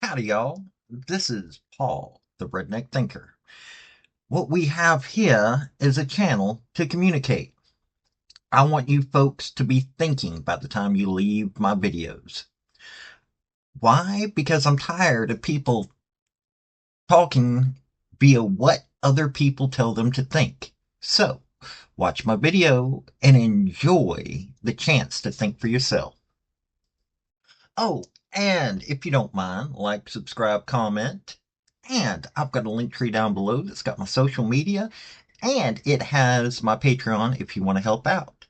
Howdy, y'all. This is Paul, the Redneck Thinker. What we have here is a channel to communicate. I want you folks to be thinking by the time you leave my videos. Why? Because I'm tired of people talking via what other people tell them to think. So, watch my video and enjoy the chance to think for yourself. Oh, and if you don't mind, like, subscribe, comment. And I've got a link tree down below that's got my social media, and it has my Patreon if you want to help out.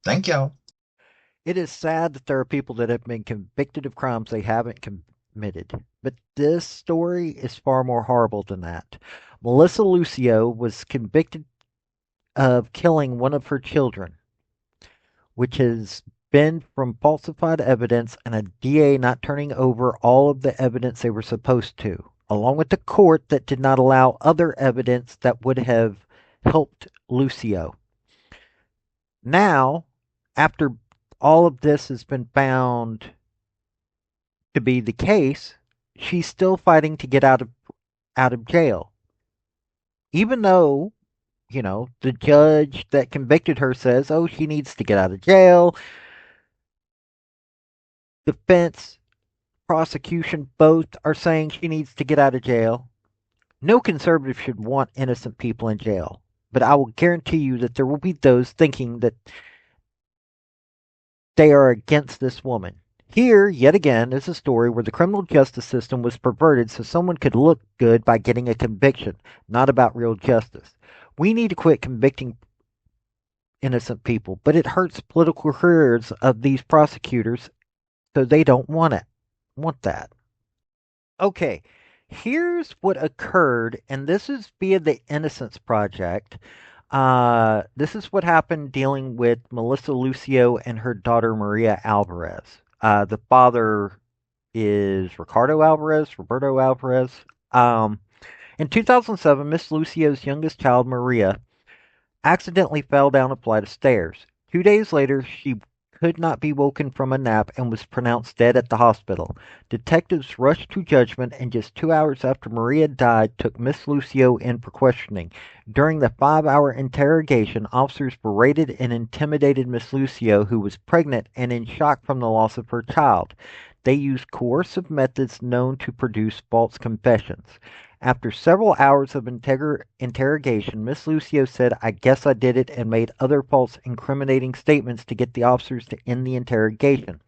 Thank y'all. It is sad that there are people that have been convicted of crimes they haven't committed. But this story is far more horrible than that. Melissa Lucio was convicted of killing one of her children, which has been from falsified evidence and a DA not turning over all of the evidence they were supposed to, along with the court that did not allow other evidence that would have helped Lucio. Now, after all of this has been found to be the case, she's still fighting to get out of jail. Even though, the judge that convicted her says, "Oh, she needs to get out of jail." Defense, prosecution both are saying she needs to get out of jail. No conservative should want innocent people in jail, but I will guarantee you that there will be those thinking that they are against this woman. Here, yet again, is a story where the criminal justice system was perverted so someone could look good by getting a conviction, not about real justice. We need to quit convicting innocent people, but it hurts political careers of these prosecutors, so they don't want that. Okay, here's what occurred, and this is via the Innocence Project. This is what happened dealing with Melissa Lucio and her daughter Maria Alvarez. The father is Roberto Alvarez. Um, in 2007, Miss Lucio's youngest child, Maria, accidentally fell down a flight of stairs. 2 days later, she could not be woken from a nap and was pronounced dead at the hospital. Detectives rushed to judgment and just 2 hours after Maria died took Miss Lucio in for questioning. During the 5-hour interrogation, officers berated and intimidated Miss Lucio, who was pregnant and in shock from the loss of her child. They used coercive methods known to produce false confessions. After several hours of interrogation, Miss Lucio said, "I guess I did it," and made other false incriminating statements to get the officers to end the interrogation.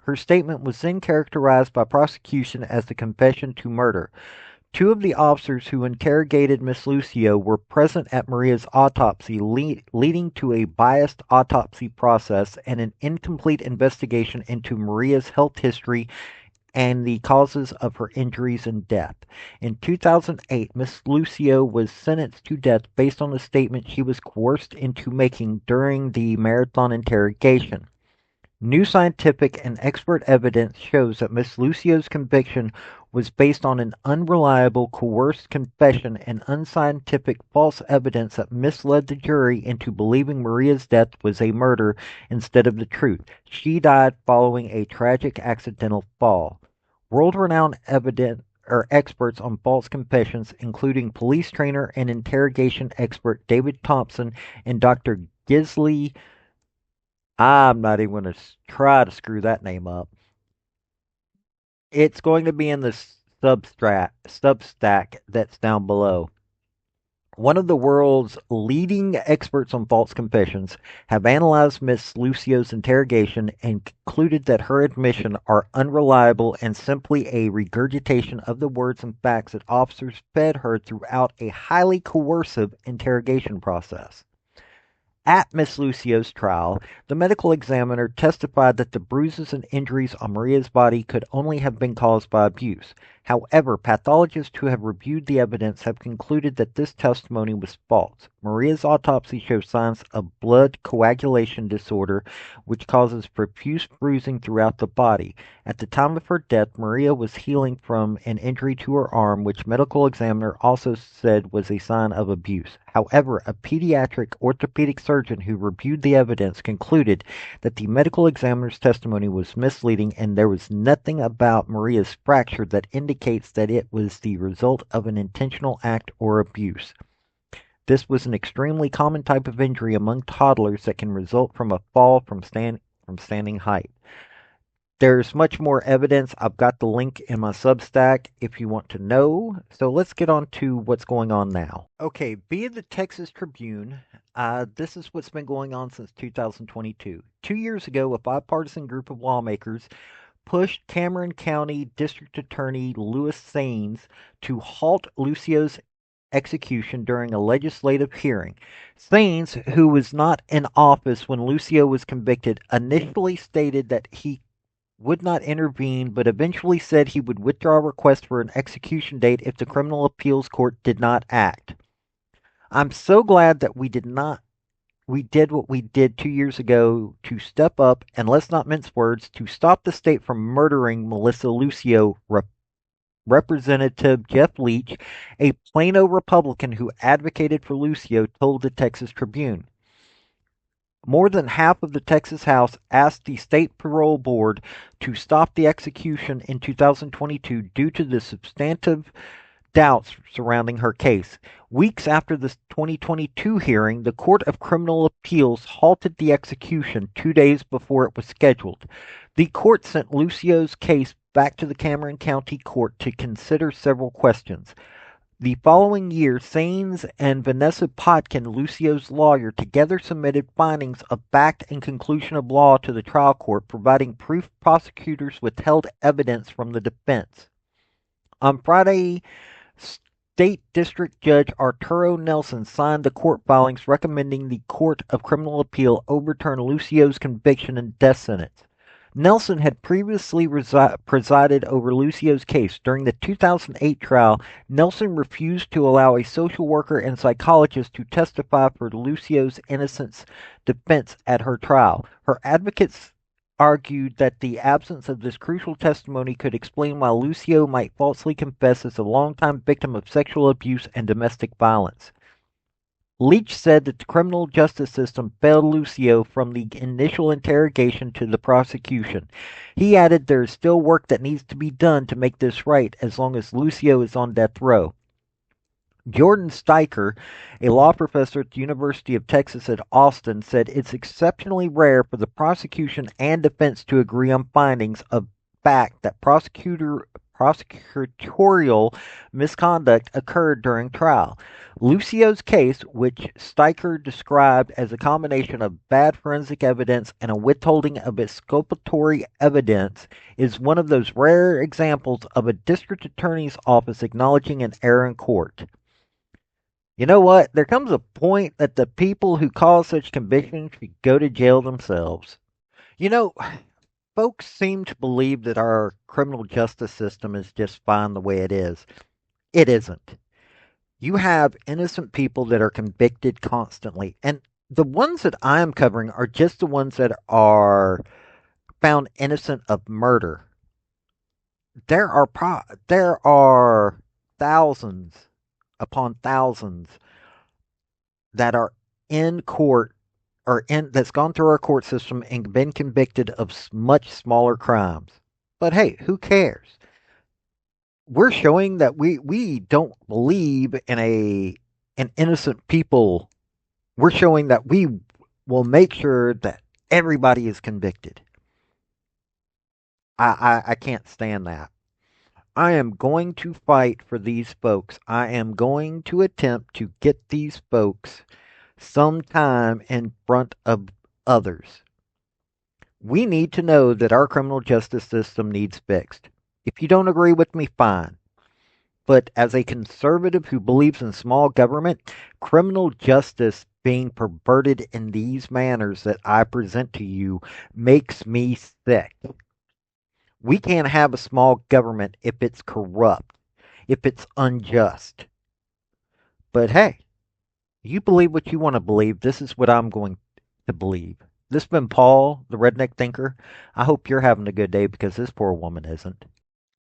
Her statement was then characterized by prosecution as the confession to murder. Two of the officers who interrogated Miss Lucio were present at Maria's autopsy, leading to a biased autopsy process and an incomplete investigation into Maria's health history and the causes of her injuries and death. In 2008, Miss Lucio was sentenced to death based on a statement she was coerced into making during the marathon interrogation. New scientific and expert evidence shows that Miss Lucio's conviction was based on an unreliable, coerced confession and unscientific false evidence that misled the jury into believing Maria's death was a murder instead of the truth. She died following a tragic accidental fall. World-renowned experts on false confessions, including police trainer and interrogation expert David Thompson and Dr. Gisley, I'm not even going to try to screw that name up. It's going to be in the Substack that's down below. One of the world's leading experts on false confessions have analyzed Miss Lucio's interrogation and concluded that her admissions are unreliable and simply a regurgitation of the words and facts that officers fed her throughout a highly coercive interrogation process. At Miss Lucio's trial, the medical examiner testified that the bruises and injuries on Maria's body could only have been caused by abuse. However, pathologists who have reviewed the evidence have concluded that this testimony was false. Maria's autopsy shows signs of blood coagulation disorder, which causes profuse bruising throughout the body. At the time of her death, Maria was healing from an injury to her arm, which medical examiner also said was a sign of abuse. However, a pediatric orthopedic surgeon who reviewed the evidence concluded that the medical examiner's testimony was misleading and there was nothing about Maria's fracture that indicates that it was the result of an intentional act or abuse. This was an extremely common type of injury among toddlers that can result from a fall from standing height. There's much more evidence. I've got the link in my Substack if you want to know. So let's get on to what's going on now. Okay, via the Texas Tribune, this is what's been going on since 2022. 2 years ago, a bipartisan group of lawmakers pushed Cameron County District Attorney Louis Saenz to halt Lucio's execution during a legislative hearing. Saenz, who was not in office when Lucio was convicted, initially stated that he would not intervene, but eventually said he would withdraw a request for an execution date if the criminal appeals court did not act. I'm so glad that we did what we did 2 years ago to step up and, let's not mince words, to stop the state from murdering Melissa Lucio. Representative Jeff Leach, a Plano Republican who advocated for Lucio, told the Texas Tribune. More than half of the Texas House asked the state parole board to stop the execution in 2022 due to the substantive doubts surrounding her case. Weeks after the 2022 hearing, the Court of Criminal Appeals halted the execution 2 days before it was scheduled. The court sent Lucio's case back to the Cameron County Court to consider several questions. The following year, Saenz and Vanessa Potkin, Lucio's lawyer, together submitted findings of fact and conclusion of law to the trial court, providing proof prosecutors withheld evidence from the defense. On Friday, State District Judge Arturo Nelson signed the court filings recommending the Court of Criminal Appeal overturn Lucio's conviction and death sentence. Nelson had previously presided over Lucio's case. During the 2008 trial, Nelson refused to allow a social worker and psychologist to testify for Lucio's innocence defense at her trial. Her advocates argued that the absence of this crucial testimony could explain why Lucio might falsely confess as a longtime victim of sexual abuse and domestic violence. Leach said that the criminal justice system failed Lucio from the initial interrogation to the prosecution. He added there is still work that needs to be done to make this right as long as Lucio is on death row. Jordan Steiker, a law professor at the University of Texas at Austin, said it's exceptionally rare for the prosecution and defense to agree on findings of fact that prosecutorial misconduct occurred during trial. Lucio's case, which Steiker described as a combination of bad forensic evidence and a withholding of exculpatory evidence, is one of those rare examples of a district attorney's office acknowledging an error in court. You know what? There comes a point that the people who cause such convictions should go to jail themselves. You know, folks seem to believe that our criminal justice system is just fine the way it is. It isn't. You have innocent people that are convicted constantly, and the ones that I am covering are just the ones that are found innocent of murder. There are thousands upon thousands that are in court or that's gone through our court system and been convicted of much smaller crimes. But hey, who cares? We're showing that we don't believe in an innocent people. We're showing that we will make sure that everybody is convicted. I can't stand that. I am going to fight for these folks. I am going to attempt to get these folks sometime in front of others. We need to know that our criminal justice system needs fixed. If you don't agree with me, fine. But as a conservative who believes in small government, criminal justice being perverted in these manners that I present to you makes me sick. We can't have a small government if it's corrupt, if it's unjust. But hey, you believe what you want to believe. This is what I'm going to believe. This has been Paul, the Redneck Thinker. I hope you're having a good day because this poor woman isn't.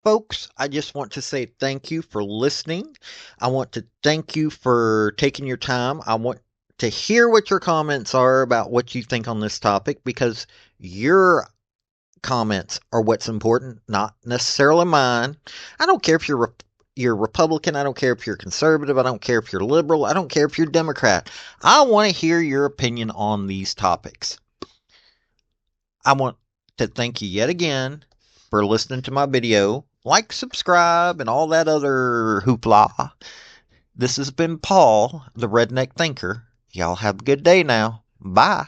Folks, I just want to say thank you for listening. I want to thank you for taking your time. I want to hear what your comments are about what you think on this topic, because your comments are what's important, not necessarily mine. I don't care if you're Republican. I don't care if you're conservative. I don't care if you're liberal. I don't care if you're Democrat. I want to hear your opinion on these topics. I want to thank you yet again for listening to my video. Like, subscribe, and all that other hoopla. This has been Paul, the Redneck Thinker. Y'all have a good day now. Bye.